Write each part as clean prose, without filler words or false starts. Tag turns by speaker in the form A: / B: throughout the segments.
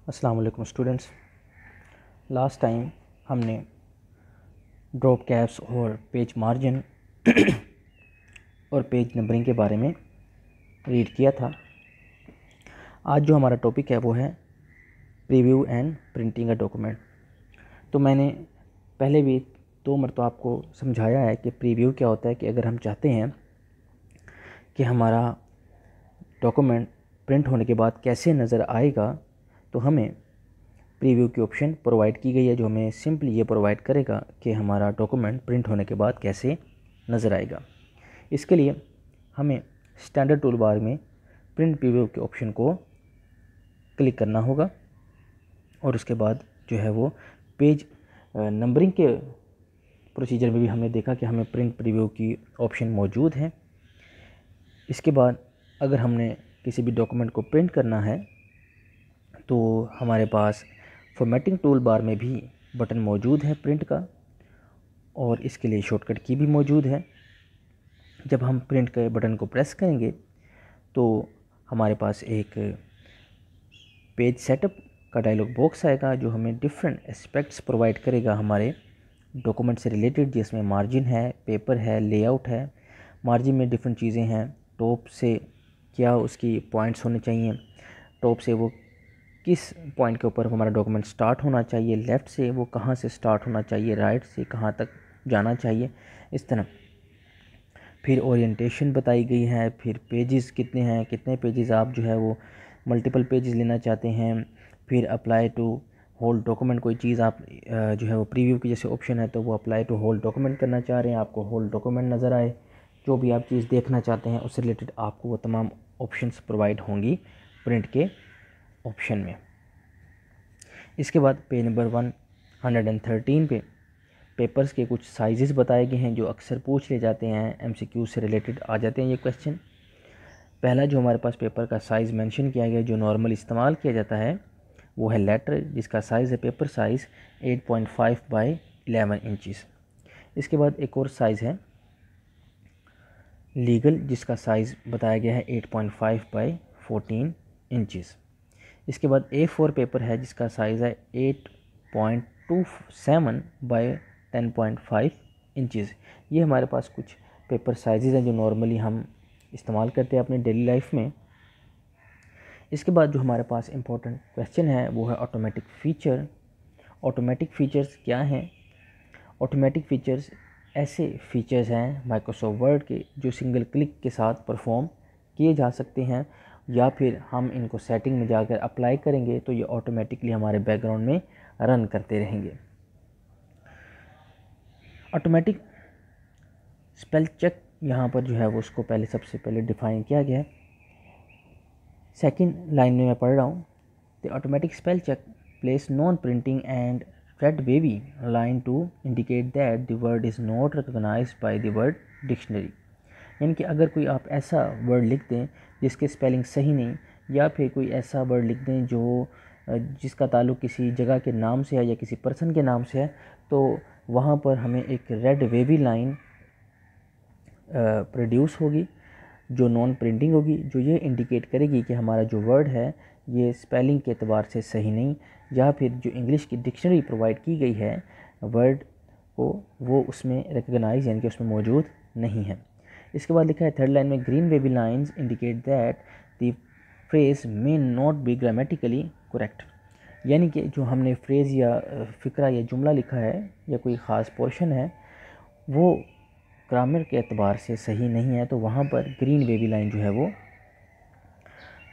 A: अस्सलाम वालेकुम students. Last time हमने ड्रॉप कैप्स और पेज मार्जिन और पेज नंबरिंग के बारे में रीड किया था। आज जो हमारा टॉपिक है वो है preview and printing a document. तो मैंने पहले भी 2 मरतबा आपको समझाया है कि प्रीव्यू क्या होता है। कि अगर हम चाहते हैं कि हमारा डॉक्यूमेंट प्रिंट होने के बाद कैसे नज़र आएगा, तो हमें प्रीव्यू की ऑप्शन प्रोवाइड की गई है, जो हमें सिंपली ये प्रोवाइड करेगा कि हमारा डॉक्यूमेंट प्रिंट होने के बाद कैसे नज़र आएगा। इसके लिए हमें स्टैंडर्ड टूल बार में प्रिंट प्रीव्यू के ऑप्शन को क्लिक करना होगा और उसके बाद जो है वो पेज नंबरिंग के प्रोसीजर में भी हमने देखा कि हमें प्रिंट प्रीव्यू की ऑप्शन मौजूद है। इसके बाद अगर हमने किसी भी डॉक्यूमेंट को प्रिंट करना है तो हमारे पास फॉर्मेटिंग टूल बार में भी बटन मौजूद है प्रिंट का, और इसके लिए शॉर्टकट की भी मौजूद है। जब हम प्रिंट के बटन को प्रेस करेंगे तो हमारे पास एक पेज सेटअप का डायलॉग बॉक्स आएगा, जो हमें डिफरेंट एस्पेक्ट्स प्रोवाइड करेगा हमारे डॉक्यूमेंट से रिलेटेड, जिसमें मार्जिन है, पेपर है, लेआउट है। मार्जिन में डिफरेंट चीज़ें हैं। टॉप से क्या उसकी पॉइंट्स होने चाहिए, टॉप से वो किस पॉइंट के ऊपर हमारा डॉक्यूमेंट स्टार्ट होना चाहिए, लेफ़्ट से वो कहाँ से स्टार्ट होना चाहिए, राइट से कहाँ तक जाना चाहिए, इस तरह। फिर ओरिएंटेशन बताई गई है। फिर पेजेस कितने हैं, कितने पेजेस आप जो है वो मल्टीपल पेजेस लेना चाहते हैं। फिर अप्लाई टू होल डॉक्यूमेंट, कोई चीज़ आप जो है वो प्रीव्यू की जैसे ऑप्शन है तो वो अप्लाई टू होल डॉक्यूमेंट करना चाह रहे हैं, आपको होल डॉक्यूमेंट नज़र आए, जो भी आप चीज़ देखना चाहते हैं उससे रिलेटेड आपको वो तमाम ऑप्शंस प्रोवाइड होंगी प्रिंट के ऑप्शन में। इसके बाद पेज नंबर 113 पे पेपर्स के कुछ साइजेस बताए गए हैं, जो अक्सर पूछ ले जाते हैं, एमसीक्यू से रिलेटेड आ जाते हैं ये क्वेश्चन। पहला जो हमारे पास पेपर का साइज़ मेंशन किया गया, जो नॉर्मल इस्तेमाल किया जाता है, वो है लेटर, जिसका साइज़ है पेपर साइज़ 8.5 बाई 11 इंचज़। इसके बाद एक और साइज़ है लीगल, जिसका साइज़ बताया गया है 8.5 बाई 14 इंचज़। इसके बाद A4 पेपर है, जिसका साइज़ है 8.27 बाई 10.5 इंचज़। ये हमारे पास कुछ पेपर साइज़ हैं जो नॉर्मली हम इस्तेमाल करते हैं अपनी डेली लाइफ में। इसके बाद जो हमारे पास इम्पोर्टेंट क्वेश्चन है वो है ऑटोमेटिक फ़ीचर। ऑटोमेटिक फ़ीचर्स क्या हैं? ऑटोमेटिक फ़ीचर्स ऐसे फ़ीचर्स हैं माइक्रोसॉफ्ट वर्ड के, जो सिंगल क्लिक के साथ परफॉर्म किए जा सकते हैं, या फिर हम इनको सेटिंग में जाकर अप्लाई करेंगे तो ये ऑटोमेटिकली हमारे बैकग्राउंड में रन करते रहेंगे। ऑटोमेटिक स्पेल चेक यहाँ पर जो है वो उसको सबसे पहले डिफ़ाइन किया गया है। सेकंड लाइन में मैं पढ़ रहा हूँ, the automatic spell check place non printing and red wavy line to indicate that the word is not recognised by the word dictionary. यानी कि अगर कोई आप ऐसा वर्ड लिख दें जिसके स्पेलिंग सही नहीं, या फिर कोई ऐसा वर्ड लिख दें जो जिसका ताल्लुक़ किसी जगह के नाम से है या किसी पर्सन के नाम से है, तो वहाँ पर हमें एक रेड वेवी लाइन प्रोड्यूस होगी, जो नॉन प्रिंटिंग होगी, जो ये इंडिकेट करेगी कि हमारा जो वर्ड है ये स्पेलिंग के एतबार से सही नहीं, या फिर जो इंग्लिश की डिक्शनरी प्रोवाइड की गई है वर्ड को, वो उसमें रिकग्नाइज यानी कि उसमें मौजूद नहीं है। इसके बाद लिखा है थर्ड लाइन में, green wavy lines indicate that the phrase may not be grammatically correct. यानी कि जो हमने फ्रेज़ या फ़िक्रा या जुमला लिखा है या कोई ख़ास पोर्शन है वो ग्रामर के एतबार से सही नहीं है, तो वहाँ पर ग्रीन वेवी लाइन जो है वो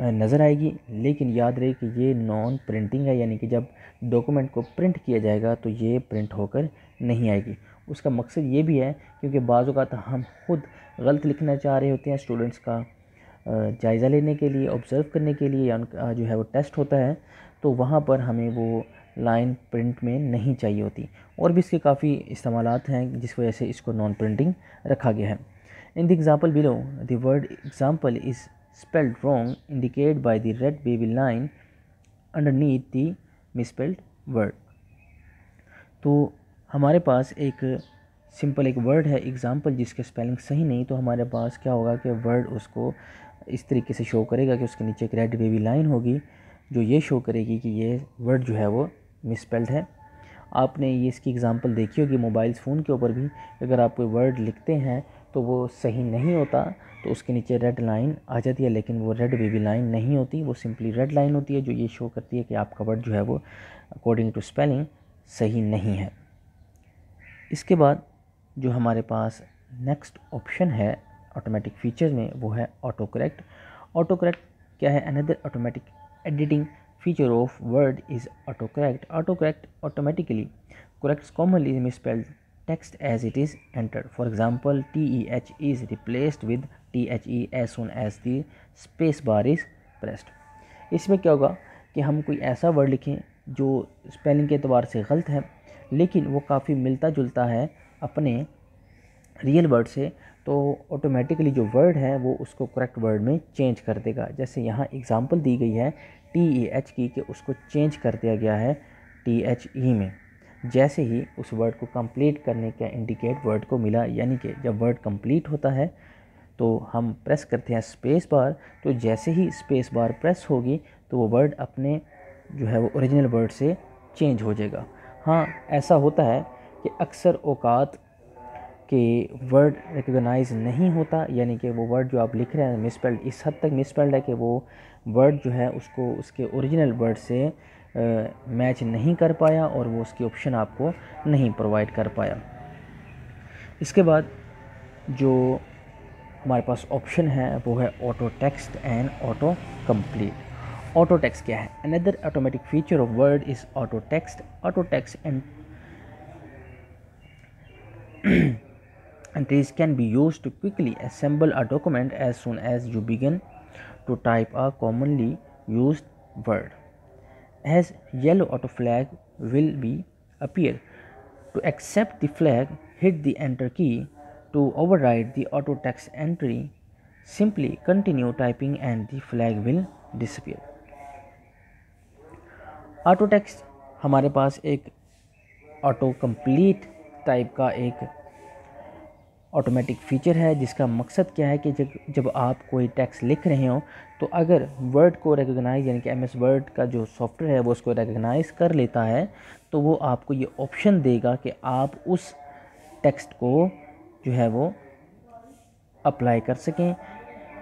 A: नज़र आएगी। लेकिन याद रहे कि ये नॉन प्रिंटिंग है, यानी कि जब डॉक्यूमेंट को प्रिंट किया जाएगा तो ये प्रिंट होकर नहीं आएगी। उसका मकसद ये भी है क्योंकि बाज़ औक़ात हम खुद गलत लिखना चाह रहे होते हैं, स्टूडेंट्स का जायज़ा लेने के लिए, ऑब्ज़र्व करने के लिए, या उनका जो है वो टेस्ट होता है, तो वहाँ पर हमें वो लाइन प्रिंट में नहीं चाहिए होती। और भी इसके काफ़ी इस्तेमालात हैं जिस वजह से इसको नॉन प्रिंटिंग रखा गया है। इन the example below the word example is spelled wrong indicate by the red wavy line underneath the misspelled word. तो हमारे पास एक सिंपल एक वर्ड है एग्जाम्पल, जिसके स्पेलिंग सही नहीं, तो हमारे पास क्या होगा कि वर्ड उसको इस तरीके से शो करेगा कि उसके नीचे एक रेड वेवी लाइन होगी जो ये शो करेगी कि ये वर्ड जो है वो मिसस्पेल्ड है। आपने ये इसकी एग्ज़ाम्पल देखी होगी मोबाइल फ़ोन के ऊपर भी, अगर आप कोई वर्ड लिखते हैं तो वो सही नहीं होता तो उसके नीचे रेड लाइन आ जाती है, लेकिन वो रेड बेबी लाइन नहीं होती, वो सिंपली रेड लाइन होती है, जो ये शो करती है कि आपका वर्ड जो है वो अकॉर्डिंग टू स्पेलिंग सही नहीं है। इसके बाद जो हमारे पास नेक्स्ट ऑप्शन है ऑटोमेटिक फीचर में, वो है ऑटो करेक्ट। ऑटो करेक्ट क्या है? Another automatic editing feature of word is autocorrect. Autocorrect automatically corrects commonly misspelled text as it is entered. For example, TEH is replaced with THE as soon as the space bar is pressed. इसमें क्या होगा कि हम कोई ऐसा word लिखें जो spelling के एतबार से गलत है, लेकिन वो काफ़ी मिलता जुलता है अपने रियल वर्ड से, तो ऑटोमेटिकली जो वर्ड है वो उसको करेक्ट वर्ड में चेंज कर देगा। जैसे यहाँ एग्जांपल दी गई है TEH की, कि उसको चेंज कर दिया गया है THE में। जैसे ही उस वर्ड को कंप्लीट करने का इंडिकेट वर्ड को मिला, यानी कि जब वर्ड कंप्लीट होता है तो हम प्रेस करते हैं स्पेस बार, तो जैसे ही स्पेस बार प्रेस होगी तो वो वर्ड अपने जो है वो ओरिजिनल वर्ड से चेंज हो जाएगा। हाँ, ऐसा होता है कि अक्सर औकात कि वर्ड रिकॉग्नाइज नहीं होता, यानी कि वो वर्ड जो आप लिख रहे हैं मिसस्पेल्ड, इस हद तक मिसस्पेल्ड है कि वो वर्ड जो है उसको उसके ओरिजिनल वर्ड से मैच नहीं कर पाया और वो उसकी ऑप्शन आपको नहीं प्रोवाइड कर पाया। इसके बाद जो हमारे पास ऑप्शन है वो है auto text and auto complete. Auto text क्या है? Another automatic feature of word is auto text. Auto text and entries can be used to quickly assemble a document as soon as you begin to type a commonly used word. As yellow auto flag will be appear. To accept the flag, hit the enter key. To override the auto text entry, simply continue typing and the flag will disappear. Auto text हमारे पास एक auto complete type का एक automatic feature है, जिसका मकसद क्या है कि जब आप कोई टेक्स्ट लिख रहे हो तो अगर वर्ड को रिकॉग्नाइज, यानी कि MS वर्ड का जो सॉफ्टवेयर है वो उसको रिकॉग्नाइज कर लेता है, तो वो आपको ये ऑप्शन देगा कि आप उस टेक्स्ट को जो है वो अप्लाई कर सकें।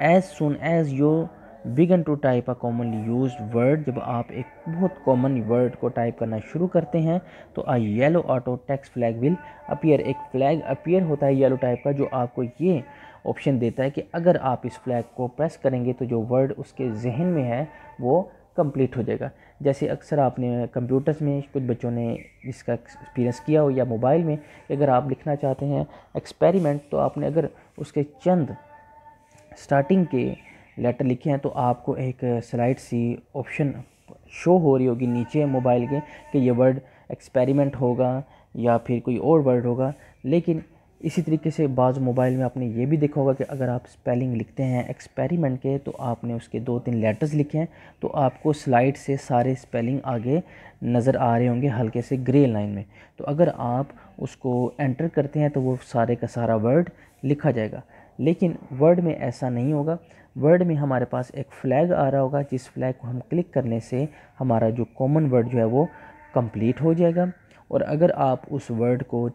A: As soon as you begin to type a commonly used word, जब आप एक बहुत कॉमन वर्ड को टाइप करना शुरू करते हैं तो a yellow auto text flag will appear. एक फ्लैग अपीयर होता है येलो टाइप का, जो आपको ये ऑप्शन देता है कि अगर आप इस फ्लैग को प्रेस करेंगे तो जो वर्ड उसके जहन में है वो कंप्लीट हो जाएगा। जैसे अक्सर आपने कंप्यूटर्स में कुछ बच्चों ने इसका एक्सपीरियंस किया हो, या मोबाइल में, अगर आप लिखना चाहते हैं एक्सपेरिमेंट, तो आपने अगर उसके चंद स्टार्टिंग के लेटर लिखे हैं तो आपको एक स्लाइड सी ऑप्शन शो हो रही होगी नीचे मोबाइल के कि ये वर्ड एक्सपेरिमेंट होगा या फिर कोई और वर्ड होगा। लेकिन इसी तरीके से बाज़ मोबाइल में आपने ये भी देखा होगा कि अगर आप स्पेलिंग लिखते हैं एक्सपेरिमेंट के तो आपने उसके 2-3 लेटर्स लिखे हैं तो आपको स्लाइड से सारे स्पेलिंग आगे नज़र आ रहे होंगे हल्के से ग्रे लाइन में। तो अगर आप उसको एंटर करते हैं तो वो सारे का सारा वर्ड लिखा जाएगा। लेकिन वर्ड में ऐसा नहीं होगा। वर्ड में हमारे पास एक फ्लैग आ रहा होगा, जिस फ्लैग को हम क्लिक करने से हमारा जो कॉमन वर्ड जो है वो कंप्लीट हो जाएगा। और अगर आप उस वर्ड को,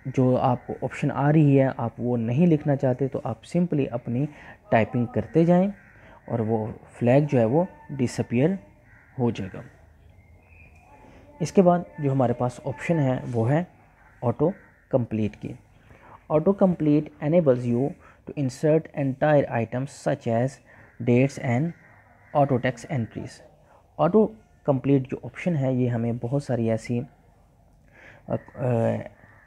A: जो आपको ऑप्शन आ रही है, आप वो नहीं लिखना चाहते तो आप सिंपली अपनी टाइपिंग करते जाएं और वो फ्लैग जो है वो डिसअपीयर हो जाएगा। इसके बाद जो हमारे पास ऑप्शन है वो है ऑटो कंप्लीट की। Auto complete enables you to insert entire items such as dates and auto text entries. Auto complete जो ऑप्शन है ये हमें बहुत सारी ऐसी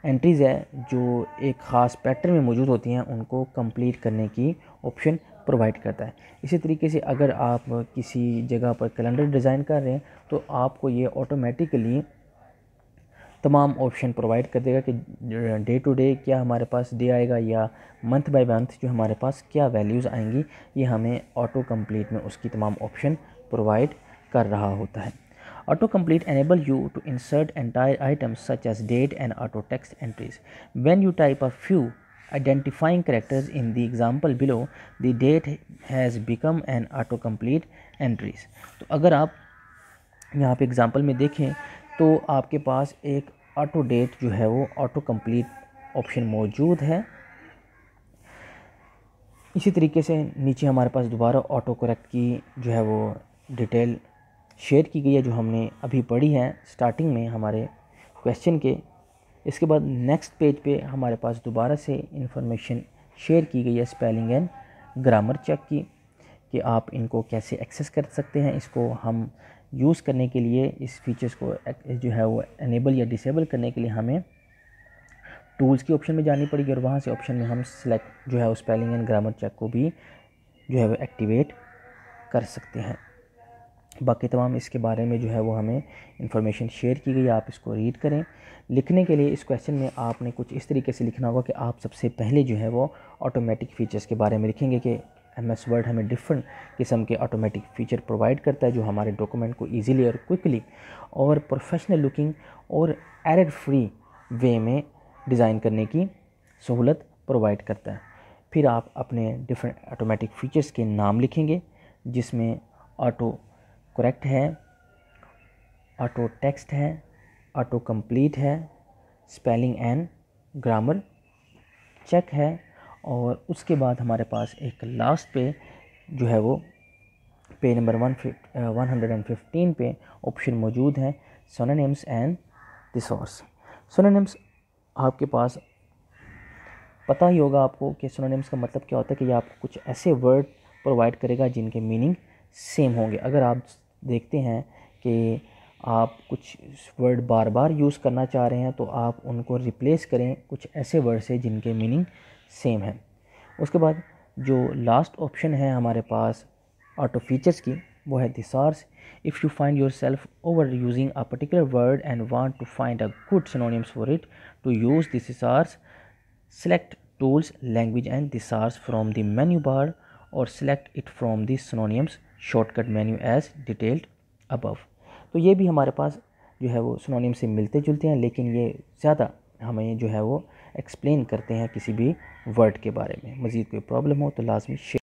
A: एंट्रीज़ है जो एक ख़ास पैटर्न में मौजूद होती हैं, उनको कंप्लीट करने की ऑप्शन प्रोवाइड करता है। इसी तरीके से अगर आप किसी जगह पर कैलेंडर डिज़ाइन कर रहे हैं तो आपको ये ऑटोमेटिकली तमाम ऑप्शन प्रोवाइड कर देगा कि डे टू डे क्या हमारे पास डे आएगा या मंथ बाय मंथ जो हमारे पास क्या वैल्यूज़ आएंगी, ये हमें ऑटो कंप्लीट में उसकी तमाम ऑप्शन प्रोवाइड कर रहा होता है। Auto complete enable you to insert entire items such as date and auto text entries. When you type a few identifying characters in the example below the date has become an auto complete entries. तो अगर आप यहाँ पे example में देखें तो आपके पास एक ऑटो डेट जो है वो ऑटो कंप्लीट ऑप्शन मौजूद है। इसी तरीके से नीचे हमारे पास दोबारा ऑटो करेक्ट की जो है वो डिटेल शेयर की गई है, जो हमने अभी पढ़ी है स्टार्टिंग में हमारे क्वेश्चन के। इसके बाद नेक्स्ट पेज पे हमारे पास दोबारा से इंफॉर्मेशन शेयर की गई है स्पेलिंग एंड ग्रामर चेक की, कि आप इनको कैसे एक्सेस कर सकते हैं। इसको हम यूज़ करने के लिए, इस फीचर्स को जो है वो एनेबल या डिसेबल करने के लिए हमें टूल्स के ऑप्शन में जानी पड़ेगी, और वहाँ से ऑप्शन में हम सेलेक्ट जो है वो स्पेलिंग एंड ग्रामर चेक को भी जो है वो एक्टिवेट कर सकते हैं। बाकी तमाम इसके बारे में जो है वो हमें इंफॉर्मेशन शेयर की गई, आप इसको रीड करें। लिखने के लिए इस क्वेश्चन में आपने कुछ इस तरीके से लिखना होगा कि आप सबसे पहले जो है वो ऑटोमेटिक फ़ीचर्स के बारे में लिखेंगे कि MS वर्ड हमें डिफरेंट किस्म के ऑटोमेटिक फ़ीचर प्रोवाइड करता है, जो हमारे डॉक्यूमेंट को ईजीली और क्विकली और प्रोफेशनल लुकिंग और एरर फ्री वे में डिज़ाइन करने की सहूलत प्रोवाइड करता है। फिर आप अपने डिफरेंट ऑटोमेटिक फ़ीचर्स के नाम लिखेंगे, जिसमें ऑटो करेक्ट है, ऑटो टेक्स्ट है, ऑटो कंप्लीट है, स्पेलिंग एंड ग्रामर चेक है, और उसके बाद हमारे पास एक लास्ट पे जो है वो पेज नंबर 115 पे ऑप्शन मौजूद है सिनोनिम्स एंड थिसॉर्स। सिनोनिम्स आपके पास पता ही होगा आपको कि सिनोनिम्स का मतलब क्या होता है, कि ये आपको कुछ ऐसे वर्ड प्रोवाइड करेगा जिनके मीनिंग सेम होंगे। अगर आप देखते हैं कि आप कुछ वर्ड बार बार यूज़ करना चाह रहे हैं तो आप उनको रिप्लेस करें कुछ ऐसे वर्ड से जिनके मीनिंग सेम है। उसके बाद जो लास्ट ऑप्शन है हमारे पास ऑटो फीचर्स की, वो है thesaurus. If you find yourself over using a particular word and want to find a good synonyms for it, to use the thesaurus, select tools, language and thesaurus from the menu bar or select it from the synonyms shortcut menu as detailed above। तो ये भी हमारे पास जो है वो synonym से मिलते जुलते हैं, लेकिन ये ज़्यादा हमें जो है वो एक्सप्लेन करते हैं किसी भी वर्ड के बारे में। मज़ीद कोई प्रॉब्लम हो तो लाजमी शेयर